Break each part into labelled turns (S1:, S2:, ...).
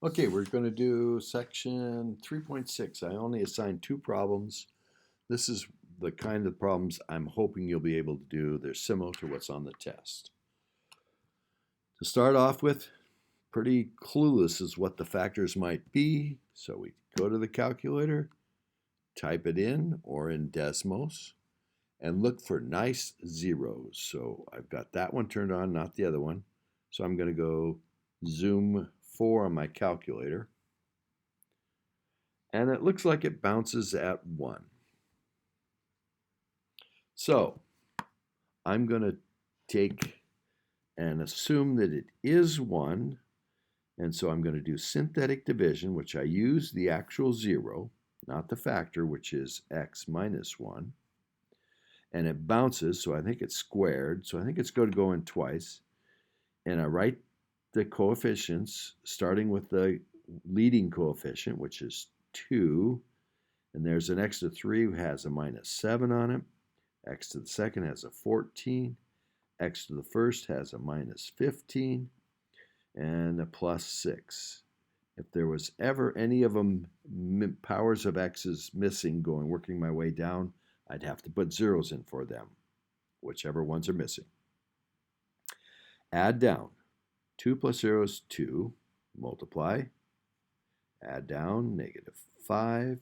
S1: Okay, we're going to do section 3.6. I only assigned two problems. This is the kind of problems I'm hoping you'll be able to do. They're similar to what's on the test. To start off with, pretty clueless as what the factors might be. So we go to the calculator, type it in or in Desmos, and look for nice zeros. So I've got that one turned on, not the other one. So I'm going to go zoom 4 on my calculator. And it looks like it bounces at 1. So I'm going to take and assume that it is 1. And so I'm going to do synthetic division, which I use the actual 0, not the factor, which is x minus 1. And it bounces, so I think it's squared. So I think it's going to go in twice. And I write the coefficients, starting with the leading coefficient, which is 2. And there's an x to the 3 who has a minus 7 on it. X to the second has a 14. X to the first has a minus 15. And a plus 6. If there was ever any of them powers of x's missing working my way down, I'd have to put zeros in for them, whichever ones are missing. Add down. 2 plus 0 is 2. Multiply. Add down. Negative 5.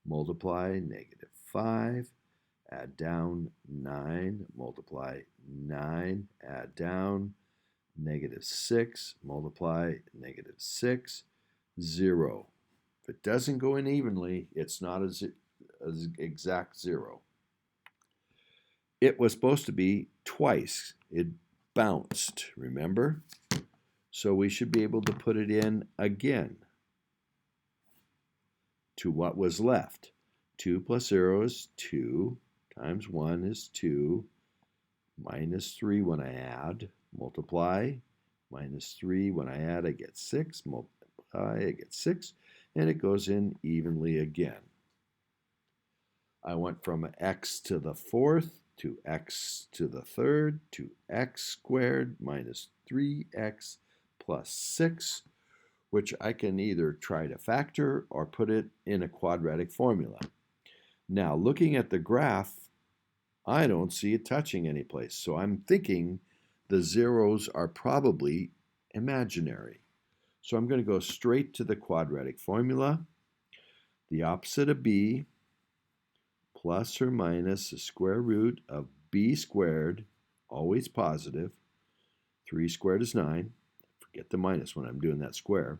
S1: Multiply. Negative 5. Add down 9. Multiply 9. Add down negative 6. Multiply negative 6. 0. If it doesn't go in evenly, it's not an exact 0. It was supposed to be twice. It bounced, remember? So we should be able to put it in again to what was left. 2 plus 0 is 2, times 1 is 2, minus 3 when I add, multiply, minus 3 when I add, I get 6, multiply, I get 6, and it goes in evenly again. I went from x to the fourth to x to the third to x squared minus 3x plus 6, which I can either try to factor or put it in a quadratic formula. Now, looking at the graph, I don't see it touching any place, so I'm thinking the zeros are probably imaginary. So I'm going to go straight to the quadratic formula. The opposite of b plus or minus the square root of b squared, always positive. 3 squared is 9. Forget the minus when I'm doing that square.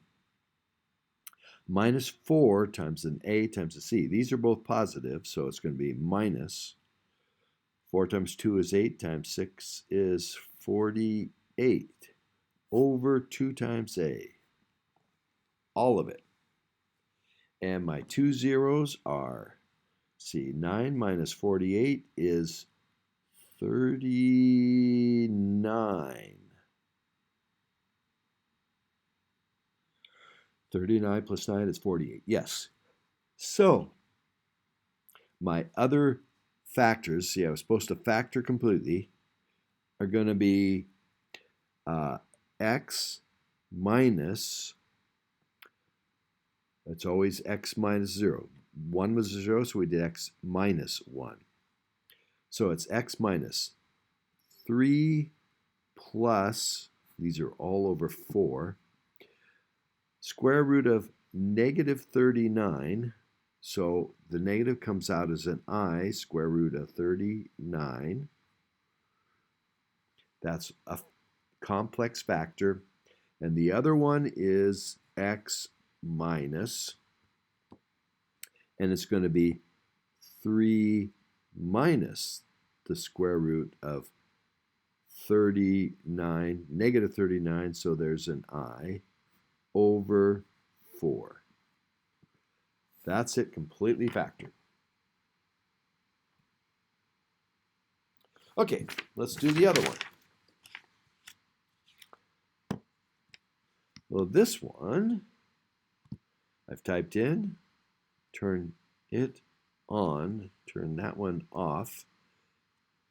S1: Minus 4 times an a times a c. These are both positive, so it's going to be minus 4 times 2 is 8 times 6 is 48 over 2 times a. All of it. And my two zeros are, see, 9 minus 48 is 39. 39 plus 9 is 48. Yes. So, my other factors, see, I was supposed to factor completely, are going to be x minus, it's always x minus 0. 1 was 0, so we did x minus 1. So it's x minus 3 plus, these are all over 4, square root of negative 39. So the negative comes out as an I, square root of 39. That's a complex factor. And the other one is x minus, and it's going to be 3 minus the square root of 39, negative 39, so there's an I, over 4. That's it, completely factored. Okay, let's do the other one. Well, this one, I've typed in, turn it on, turn that one off,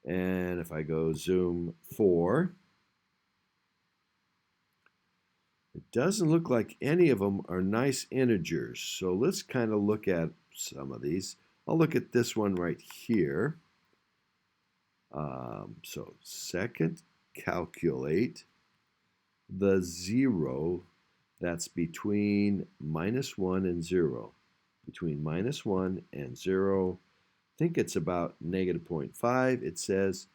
S1: and if I go zoom 4, It doesn't look like any of them are nice integers. So let's kind of look at some of these. I'll look at this one right here. So second, calculate the 0 that's between -1 and 0. Between -1 and 0, I think it's about -0.5. It says,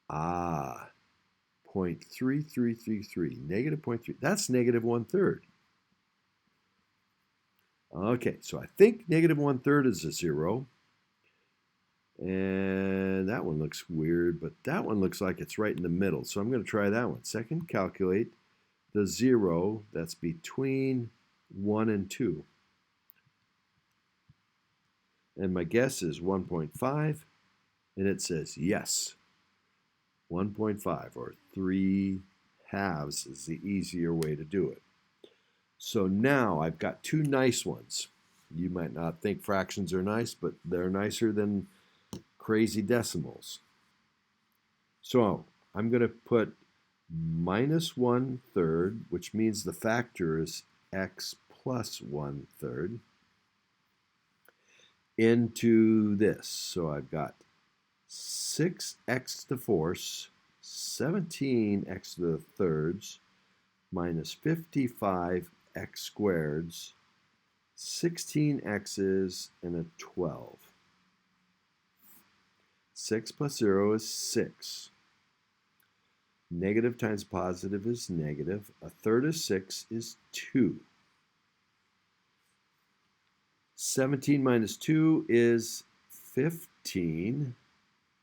S1: 0.3333, -0.3. That's -1/3. Okay, so I think -1/3 is a 0. And that one looks weird, but that one looks like it's right in the middle. So I'm going to try that one. Second, calculate the 0 that's between 1 and 2. And my guess is 1.5. And it says yes. 1.5, or 3/2 is the easier way to do it. So now I've got two nice ones. You might not think fractions are nice, but they're nicer than crazy decimals. So I'm going to put -1/3, which means the factor is x plus 1/3, into this. So I've got 6x to the fourths, 17x to the thirds, minus 55x squareds, 16x's, and a 12. 6 plus 0 is 6. Negative times positive is negative. 1/3 of 6 is 2. 17 minus 2 is 15.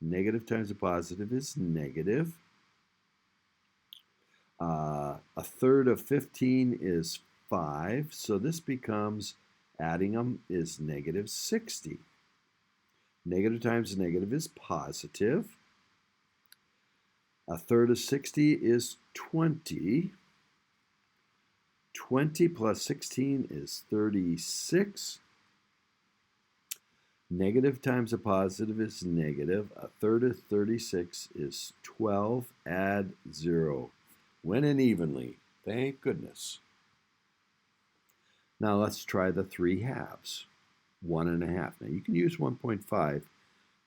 S1: Negative times a positive is negative. 1/3 of 15 is 5. So this becomes, adding them, is -60. Negative times negative is positive. 1/3 of 60 is 20. 20 plus 16 is 36. Negative times a positive is negative. 1/3 of 36 is 12. Add 0. Went in evenly. Thank goodness. Now let's try the 3/2. 1.5. Now you can use 1.5,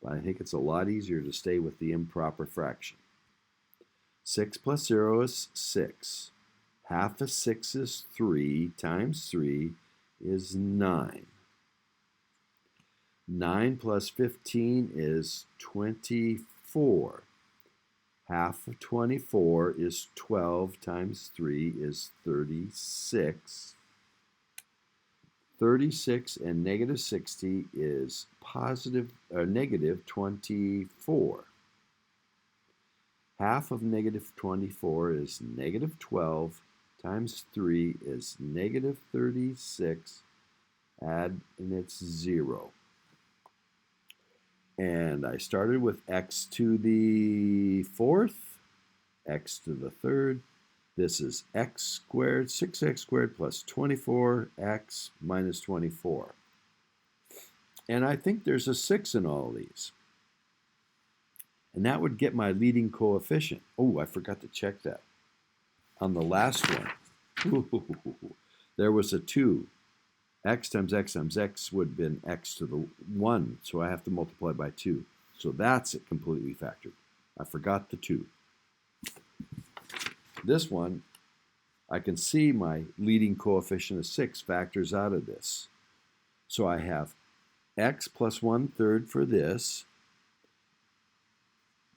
S1: but I think it's a lot easier to stay with the improper fraction. 6 plus 0 is 6. Half of 6 is 3 times 3 is 9. 9 plus 15 is 24. Half of 24 is 12 times 3 is 36. 36 and -60 is negative 24. Half of -24 is -12 times 3 is -36. Add, and it's 0. And I started with x to the fourth, x to the third. This is x squared, 6x squared plus 24x minus 24. And I think there's a 6 in all of these. And that would get my leading coefficient. Oh, I forgot to check that. On the last one, there was a 2. X times x times x would have been x to the 1, so I have to multiply by 2. So that's it completely factored. I forgot the 2. This one, I can see my leading coefficient of 6 factors out of this. So I have x plus 1/3 for this,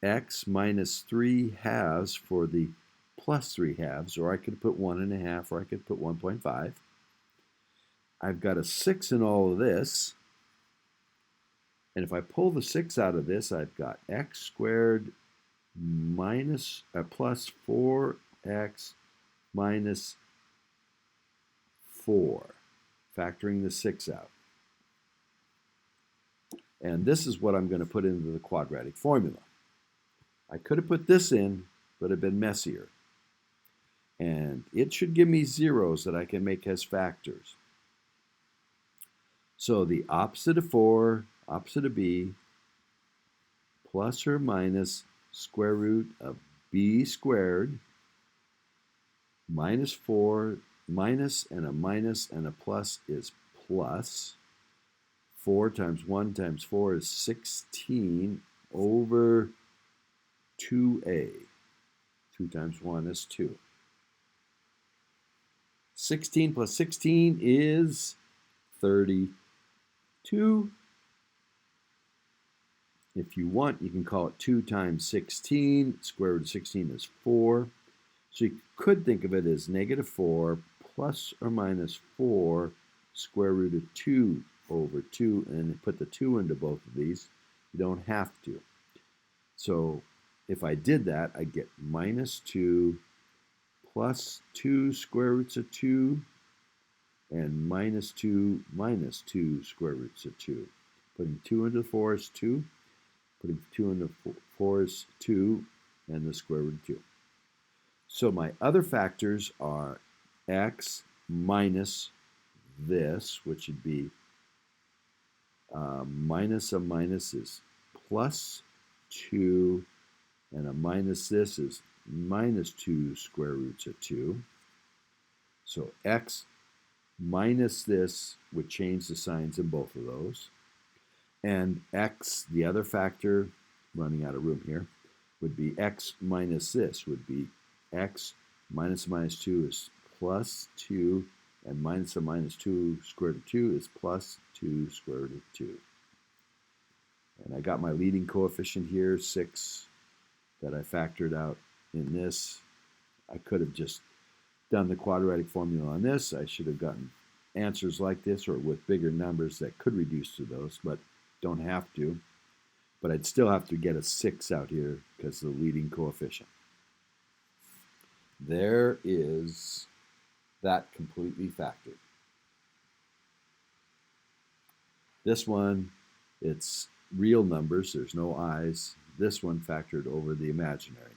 S1: x minus 3/2 for the plus 3/2, or I could put 1.5, or I could put 1.5. I've got a 6 in all of this. And if I pull the 6 out of this, I've got x squared minus plus 4x minus 4, factoring the 6 out. And this is what I'm going to put into the quadratic formula. I could have put this in, but it'd been messier. And it should give me zeros that I can make as factors. So the opposite of 4, opposite of b, plus or minus square root of b squared minus 4, minus and a plus is plus. 4 times 1 times 4 is 16 over 2a. 2 times 1 is 2. 16 plus 16 is 32. If you want, you can call it 2 times 16. Square root of 16 is 4. So you could think of it as negative 4 plus or minus 4 square root of 2 over 2, and put the 2 into both of these. You don't have to. So if I did that, I'd get minus 2 plus 2 square roots of 2 and minus 2 square roots of 2. Putting 2 into the 4 is 2. Putting 2 into 4 is 2, and the square root of 2. So my other factors are x minus this, which would be minus a minus is plus 2, and a minus this is minus 2 square roots of 2. So x minus this would change the signs in both of those. And x, the other factor, running out of room here, would be x minus this, would be x minus 2 is plus 2, and minus a minus 2 square root of 2 is plus 2 square root of 2. And I got my leading coefficient here, 6, that I factored out in this. I could have just done the quadratic formula on this. I should have gotten answers like this or with bigger numbers that could reduce to those, but don't have to. But I'd still have to get a 6 out here because of the leading coefficient. There is that completely factored. This one, it's real numbers. There's no i's. This one factored over the imaginary